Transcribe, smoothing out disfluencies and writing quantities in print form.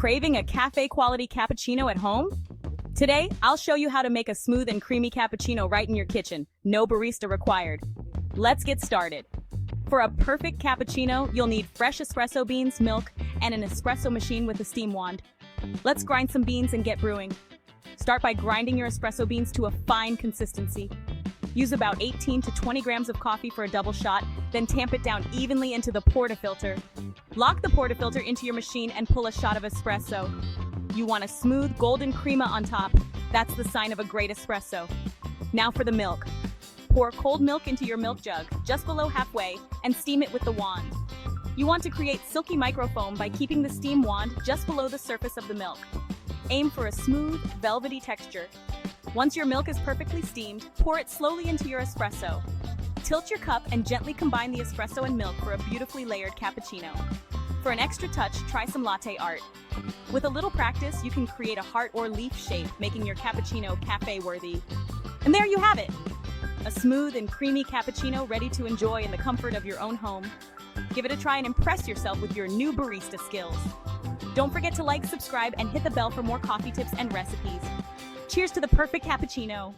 Craving a cafe-quality cappuccino at home? Today, I'll show you how to make a smooth and creamy cappuccino right in your kitchen. No barista required. Let's get started. For a perfect cappuccino, you'll need fresh espresso beans, milk, and an espresso machine with a steam wand. Let's grind some beans and get brewing. Start by grinding your espresso beans to a fine consistency. Use about 18 to 20 grams of coffee for a double shot, then tamp it down evenly into the portafilter. Lock the portafilter into your machine and pull a shot of espresso. You want a smooth golden crema on top. That's the sign of a great espresso. Now for the milk. Pour cold milk into your milk jug, just below halfway, and steam it with the wand. You want to create silky microfoam by keeping the steam wand just below the surface of the milk. Aim for a smooth, velvety texture. Once your milk is perfectly steamed, pour it slowly into your espresso. Tilt your cup and gently combine the espresso and milk for a beautifully layered cappuccino. For an extra touch, try some latte art. With a little practice, you can create a heart or leaf shape, making your cappuccino cafe-worthy. And there you have it! A smooth and creamy cappuccino ready to enjoy in the comfort of your own home. Give it a try and impress yourself with your new barista skills. Don't forget to like, subscribe, and hit the bell for more coffee tips and recipes. Cheers to the perfect cappuccino!